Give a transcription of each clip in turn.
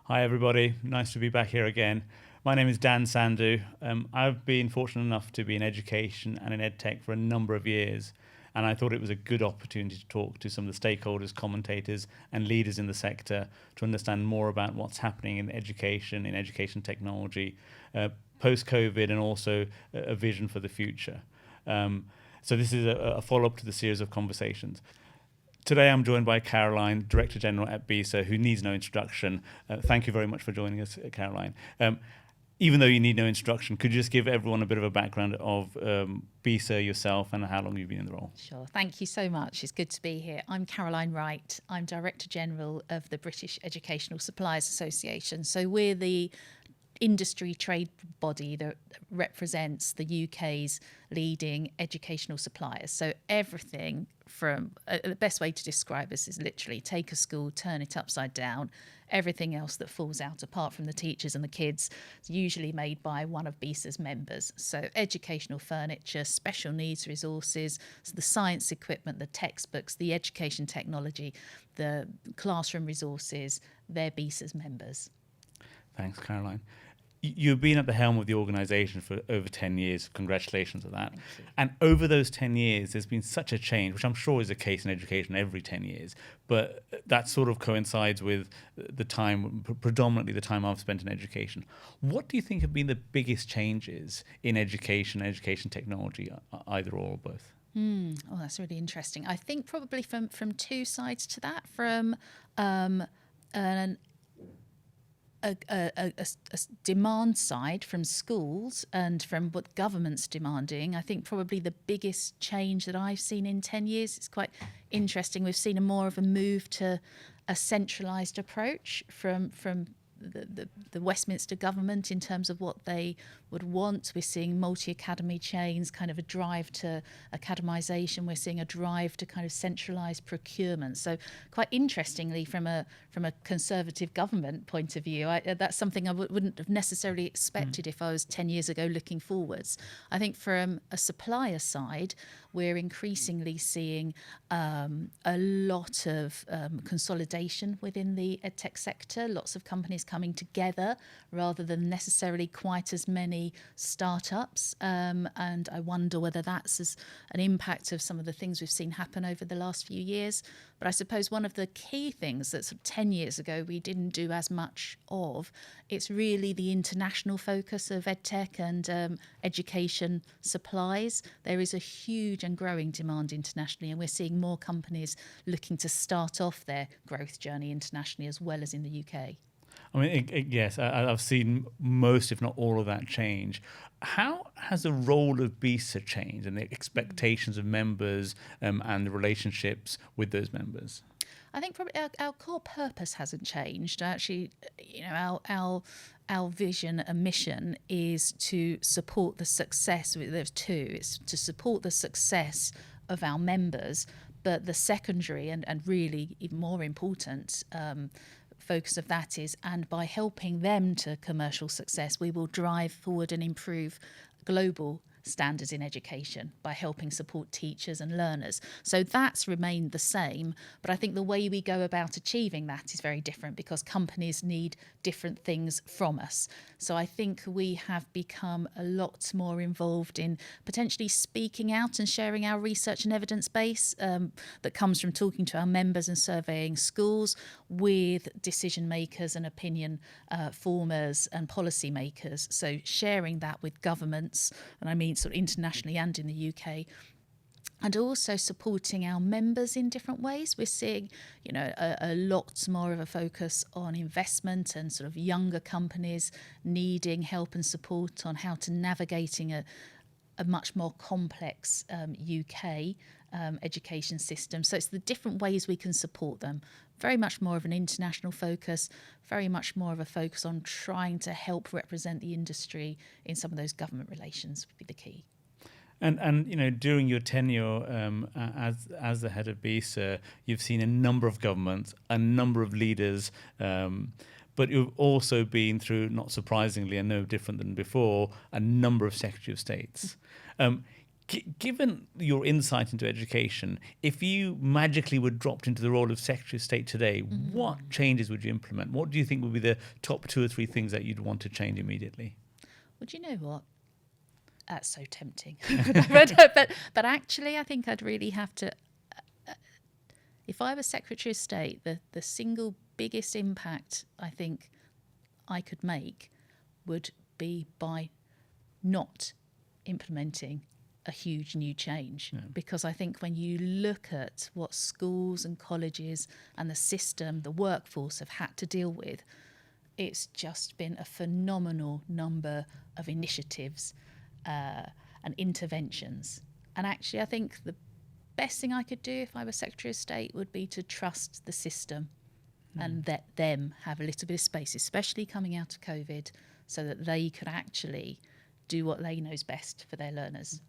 Hi everybody, nice to be back here again. My name is Dan Sandhu. I've been fortunate enough to be in education and in edtech for a number of years, and I thought it was a good opportunity to talk to some of the stakeholders, commentators and leaders in the sector to understand more about what's happening in education technology, post-COVID, and also a vision for the future. So this is a follow-up to the series of conversations. Today I'm joined by Caroline, Director General at BESA, who needs no introduction. Thank you very much for joining us, Caroline. Even though you need no introduction, could you just give everyone a bit of a background of BESA, yourself, and how long you've been in the role? Sure. Thank you so much. It's good to be here. I'm Caroline Wright. I'm Director General of the British Educational Suppliers Association. So we're the industry trade body that represents the UK's leading educational suppliers. So everything from the best way to describe us is literally take a school, turn it upside down. Everything else that falls out, apart from the teachers and the kids, is usually made by one of BESA's members. So educational furniture, special needs resources, so the science equipment, the textbooks, the education technology, the classroom resources, they're BESA's members. Thanks, Caroline. You've been at the helm of the organisation for over 10 years. Congratulations on that. And over those 10 years, there's been such a change, which I'm sure is the case in education every 10 years. But that sort of coincides with the time, predominantly the time I've spent in education. What do you think have been the biggest changes in education technology, either or both? Oh, that's really interesting. I think probably from two sides to that, from a demand side from schools and from what government's demanding. I think probably the biggest change that I've seen in 10 years, it's quite interesting. We've seen more of a move to a centralised approach from the Westminster government in terms of what they would want. We're seeing multi-academy chains, kind of a drive to academisation. We're seeing a drive to kind of centralised procurement. So quite interestingly, from a Conservative government point of view, that's something I wouldn't have necessarily expected if I was 10 years ago looking forwards. I think from a supplier side, we're increasingly seeing a lot of consolidation within the edtech sector, lots of companies coming together rather than necessarily quite as many startups. And I wonder whether that's as an impact of some of the things we've seen happen over the last few years. But I suppose one of the key things that sort of 10 years ago we didn't do as much of, it's really the international focus of edtech and education supplies. There is a huge and growing demand internationally, and we're seeing more companies looking to start off their growth journey internationally as well as in the UK. I mean, yes, I've seen most, if not all, of that change. How has the role of BESA changed and the expectations of members and the relationships with those members? I think probably our core purpose hasn't changed. Actually, our vision and mission is to support the success. There's two. It's to support the success of our members, but the secondary and really even more important focus of that is, and by helping them to commercial success, we will drive forward and improve global standards in education by helping support teachers and learners. So that's remained the same, but I think the way we go about achieving that is very different because companies need different things from us. So I think we have become a lot more involved in potentially speaking out and sharing our research and evidence base that comes from talking to our members and surveying schools with decision makers and opinion formers and policy makers. So sharing that with governments, and I mean sort of internationally and in the UK, and also supporting our members in different ways. We're seeing, a lot more of a focus on investment and sort of younger companies needing help and support on how to navigating a much more complex UK education system. So it's the different ways we can support them. Very much more of an international focus, very much more of a focus on trying to help represent the industry in some of those government relations would be the key. And during your tenure as the head of BESA, you've seen a number of governments, a number of leaders, but you've also been through, not surprisingly and no different than before, a number of Secretary of States. Given your insight into education, if you magically were dropped into the role of Secretary of State today, what changes would you implement? What do you think would be the top 2 or 3 things that you'd want to change immediately? Well, do you know what? That's so tempting. but actually, I think I'd really have to. If I was Secretary of State, the single biggest impact I think I could make would be by not implementing a huge new change. Because I think when you look at what schools and colleges and the system, the workforce have had to deal with, it's just been a phenomenal number of initiatives and interventions. And actually, I think the best thing I could do if I were Secretary of State would be to trust the system and let them have a little bit of space, especially coming out of COVID, so that they could actually do what they know is best for their learners.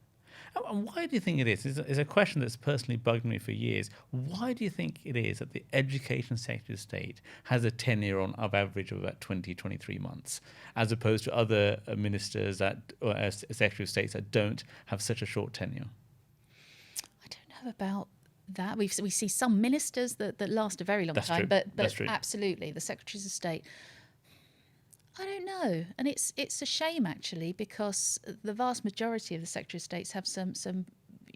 And why do you think it is? It's a question that's personally bugged me for years. Why do you think it is that the Education Secretary of State has a tenure on average of about 20, 23 months, as opposed to other ministers or Secretary of States that don't have such a short tenure? I don't know about that. We see some ministers that last a very long That's time, true. but That's true. Absolutely, the Secretaries of State, I don't know, and it's a shame actually, because the vast majority of the Secretary of States have some.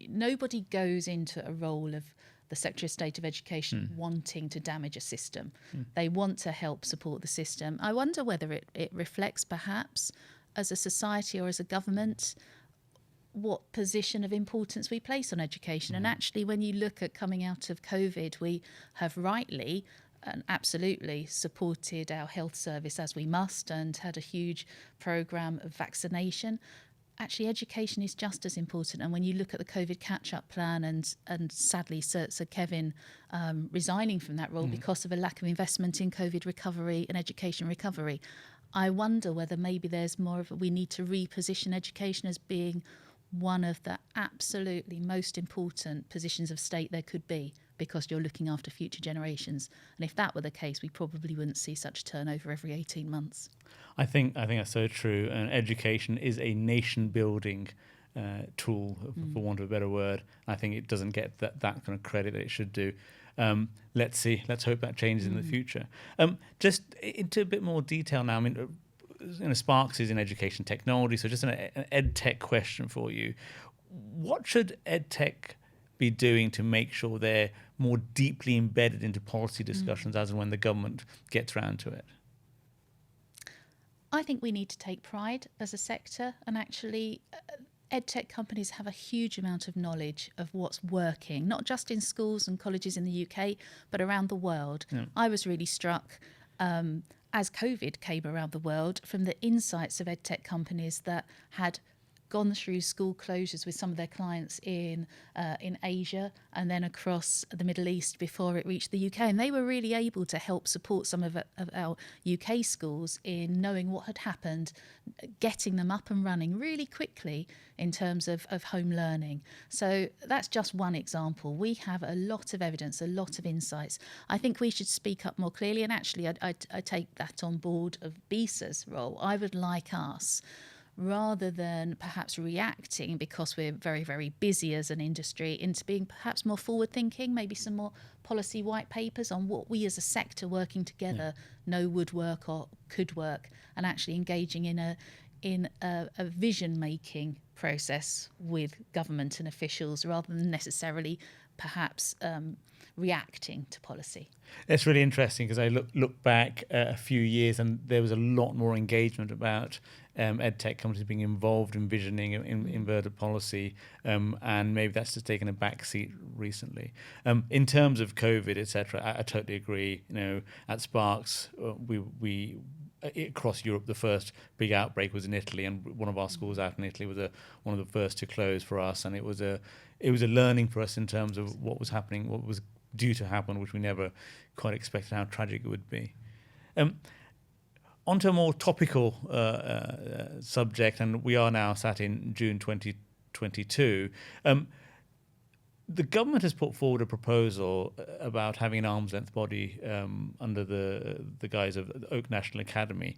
Nobody goes into a role of the Secretary of State of Education wanting to damage a system. They want to help support the system. I wonder whether it reflects perhaps as a society or as a government what position of importance we place on education. And actually, when you look at coming out of COVID, we have rightly and absolutely supported our health service as we must, and had a huge programme of vaccination. Actually, education is just as important. And when you look at the COVID catch-up plan and sadly Sir Kevin resigning from that role because of a lack of investment in COVID recovery and education recovery, I wonder whether maybe there's more of we need to reposition education as being one of the absolutely most important positions of state there could be, because you're looking after future generations. And if that were the case, we probably wouldn't see such turnover every 18 months. I think that's so true. And education is a nation-building tool, for want of a better word. I think it doesn't get that kind of credit that it should do. Let's see. Let's hope that changes in the future. Just into a bit more detail now. I mean, Sparx is in education technology, so just an ed tech question for you. What should ed tech be doing to make sure they're more deeply embedded into policy discussions as and when the government gets around to it? I think we need to take pride as a sector, and actually EdTech companies have a huge amount of knowledge of what's working, not just in schools and colleges in the UK, but around the world. I was really struck as COVID came around the world from the insights of EdTech companies that had gone through school closures with some of their clients in Asia and then across the Middle East before it reached the UK. And they were really able to help support some of our UK schools in knowing what had happened, getting them up and running really quickly in terms of home learning. So that's just one example. We have a lot of evidence, a lot of insights. I think we should speak up more clearly. And actually, I take that on board of BESA's role. I would like us, rather than perhaps reacting because we're very, very busy as an industry, into being perhaps more forward-thinking, maybe some more policy white papers on what we as a sector working together know would work or could work, and actually engaging in a vision-making process with government and officials rather than necessarily perhaps reacting to policy. It's really interesting because I look back a few years and there was a lot more engagement about EdTech companies being involved in visioning inverted policy, and maybe that's just taken a back seat recently. In terms of COVID, etc., I totally agree. You know, at Sparx, we across Europe, the first big outbreak was in Italy, and one of our schools out in Italy was one of the first to close for us, and it was a learning for us in terms of what was happening, what was due to happen, which we never quite expected how tragic it would be. Onto a more topical subject, and we are now sat in June 2022. The government has put forward a proposal about having an arm's length body under the guise of the Oak National Academy.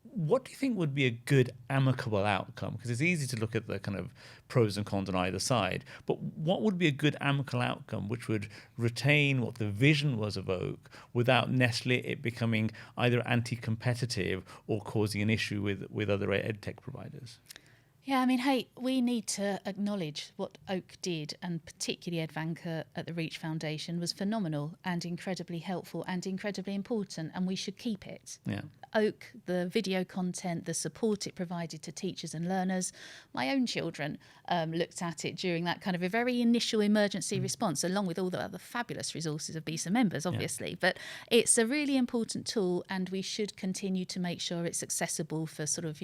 What do you think would be a good amicable outcome? Because it's easy to look at the kind of pros and cons on either side, but what would be a good amicable outcome which would retain what the vision was of Oak without necessarily it becoming either anti-competitive or causing an issue with other edtech providers? Yeah, I mean, hey, we need to acknowledge what Oak did, and particularly Ed Vanker at the Reach Foundation was phenomenal and incredibly helpful and incredibly important, and we should keep it. Yeah. Oak, the video content, the support it provided to teachers and learners. My own children looked at it during that kind of a very initial emergency response, along with all the other fabulous resources of BESA members, obviously. Yeah. But it's a really important tool, and we should continue to make sure it's accessible for sort of,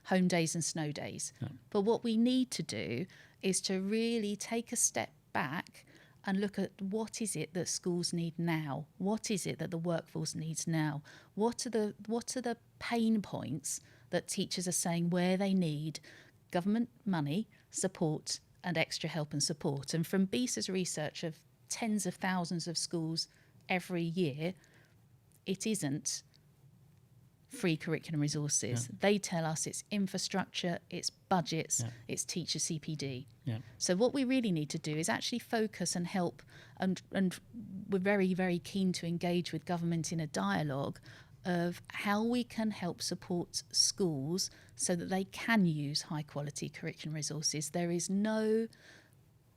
home days and snow days. Yeah. But what we need to do is to really take a step back and look at what is it that schools need now? What is it that the workforce needs now? What are the pain points that teachers are saying where they need government money, support, and extra help and support? And from BESA's research of tens of thousands of schools every year, it isn't free curriculum resources. Yeah. They tell us it's infrastructure, it's budgets, it's teacher CPD. Yeah. So what we really need to do is actually focus and help, and we're very, very keen to engage with government in a dialogue of how we can help support schools so that they can use high quality curriculum resources. There is no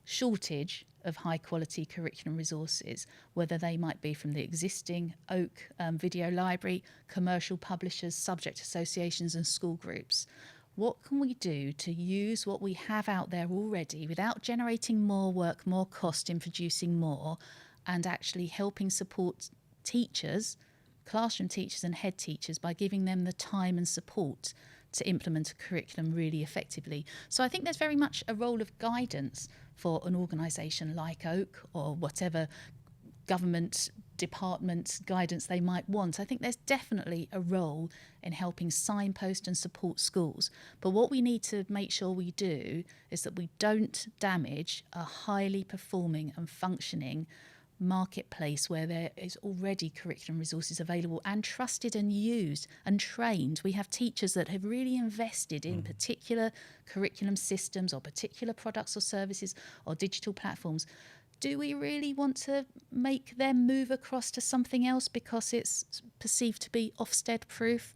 shortage of high quality curriculum resources, whether they might be from the existing Oak video library, commercial publishers, subject associations and school groups. What can we do to use what we have out there already without generating more work, more cost in producing more, and actually helping support teachers, classroom teachers and head teachers by giving them the time and support to implement a curriculum really effectively. So I think there's very much a role of guidance for an organisation like Oak or whatever government department guidance they might want. I think there's definitely a role in helping signpost and support schools. But what we need to make sure we do is that we don't damage a highly performing and functioning marketplace where there is already curriculum resources available and trusted and used and trained. We have teachers that have really invested in particular curriculum systems or particular products or services or digital platforms. Do we really want to make them move across to something else because it's perceived to be Ofsted proof?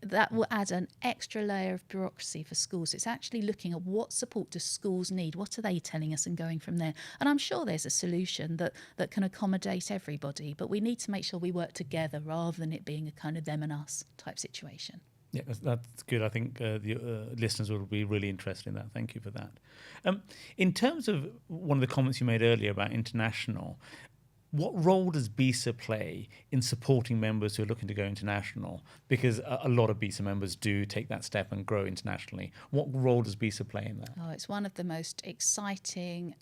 That will add an extra layer of bureaucracy for schools. It's actually looking at what support do schools need, what are they telling us, and going from there. And I'm sure there's a solution that can accommodate everybody, but we need to make sure we work together rather than it being a kind of them and us type situation. Yeah, that's good. I think the listeners will be really interested in that. Thank you for that. In terms of one of the comments you made earlier about international, what role does BESA play in supporting members who are looking to go international? Because a lot of BESA members do take that step and grow internationally. What role does BESA play in that? Oh, it's one of the most exciting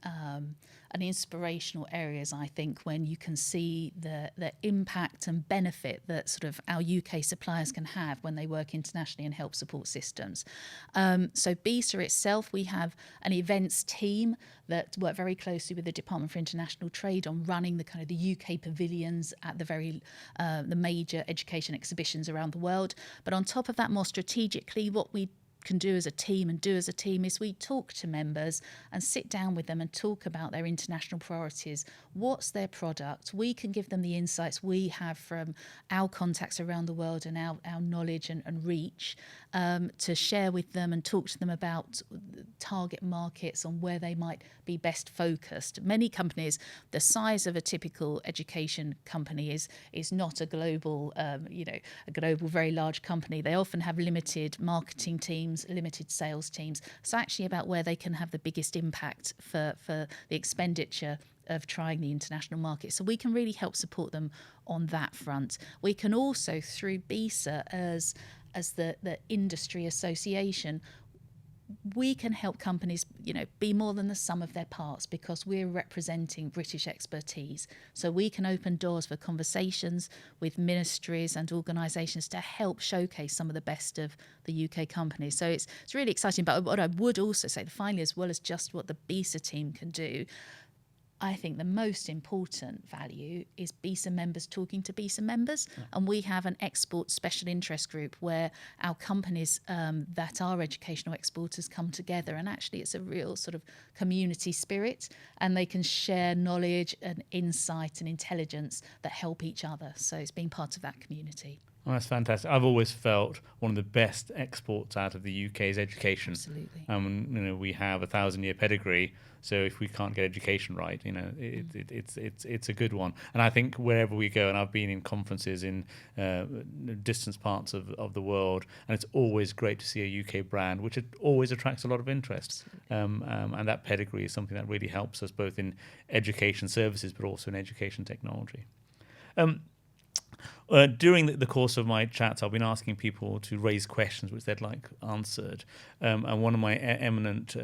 and inspirational areas, I think, when you can see the impact and benefit that sort of our UK suppliers can have when they work internationally and help support systems. So BESA itself, we have an events team that work very closely with the Department for International Trade on running the kind of the UK pavilions at the major education exhibitions around the world. But on top of that, more strategically, what we can do as a team is we talk to members and sit down with them and talk about their international priorities. What's their product? We can give them the insights we have from our contacts around the world and our knowledge and reach to share with them and talk to them about target markets on where they might be best focused. Many companies, the size of a typical education company is not a global, very large company. They often have limited marketing teams, limited sales teams. It's actually about where they can have the biggest impact for the expenditure of trying the international market. So we can really help support them on that front. We can also, through BESA as the industry association, we can help companies, be more than the sum of their parts because we're representing British expertise. So we can open doors for conversations with ministries and organisations to help showcase some of the best of the UK companies. So it's really exciting. But what I would also say, finally, as well as just what the BESA team can do, I think the most important value is BESA members talking to BESA members. And we have an export special interest group where our companies that are educational exporters come together, and actually it's a real sort of community spirit, and they can share knowledge and insight and intelligence that help each other. So it's being part of that community. Oh, that's fantastic. I've always felt one of the best exports out of the UK is education. Absolutely. We have 1,000-year pedigree, so if we can't get education right, it's a good one. And I think wherever we go, and I've been in conferences in distant parts of the world, and it's always great to see a UK brand, which it always attracts a lot of interest. And that pedigree is something that really helps us both in education services, but also in education technology. During the course of my chats, I've been asking people to raise questions which they'd like answered. And one of my eminent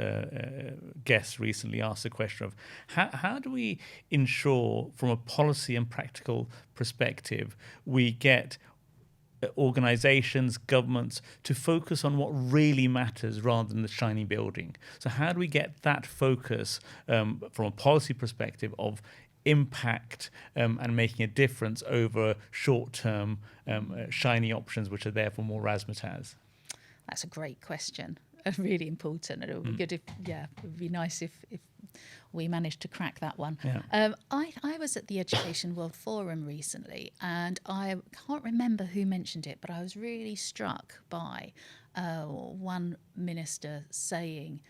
guests recently asked the question of how do we ensure, from a policy and practical perspective, we get organizations, governments to focus on what really matters rather than the shiny building. So how do we get that focus from a policy perspective of impact and making a difference over short-term shiny options which are there for more razzmatazz? That's a great question, really important, and it would be good if, it would be nice if we managed to crack that one. I was at the Education World Forum recently, and I can't remember who mentioned it, but I was really struck by one minister saying,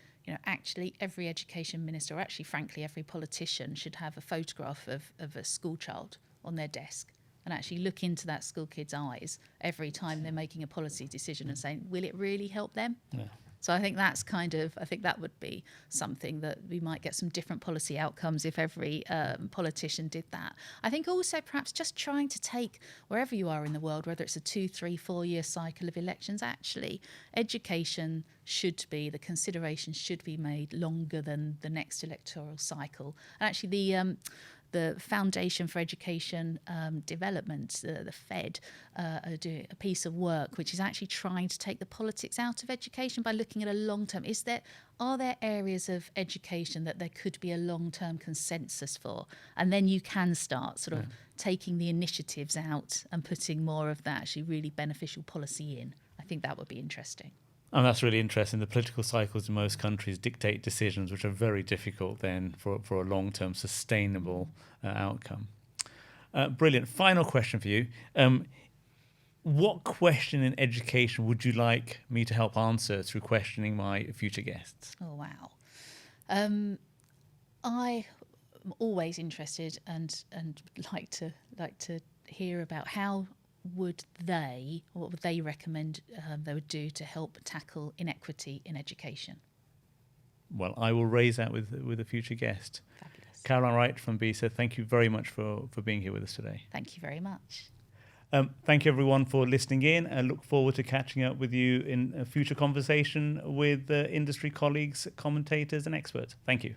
actually every education minister, or actually frankly every politician, should have a photograph of a school child on their desk and actually look into that school kid's eyes every time they're making a policy decision and saying, will it really help them? So I think that's I think that would be something that we might get some different policy outcomes if every politician did that. I think also perhaps just trying to take, wherever you are in the world, whether it's a 2, 3, 4-year cycle of elections, actually education should be, the consideration should be made longer than the next electoral cycle. And actually the Foundation for Education Development, the FED, are doing a piece of work which is actually trying to take the politics out of education by looking at a long-term. Are there areas of education that there could be a long-term consensus for? And then you can start sort of taking the initiatives out and putting more of that actually really beneficial policy in. I think that would be interesting. And that's really interesting. The political cycles in most countries dictate decisions which are very difficult then for a long-term sustainable outcome. Brilliant. Final question for you. What question in education would you like me to help answer through questioning my future guests? Oh, wow. I am always interested and like to hear about what would they recommend they would do to help tackle inequity in education? Well, I will raise that with a future guest. Fabulous. Caroline Wright from BESA, thank you very much for being here with us today. Thank you very much. Thank you everyone for listening in. I look forward to catching up with you in a future conversation with industry colleagues, commentators and experts. Thank you.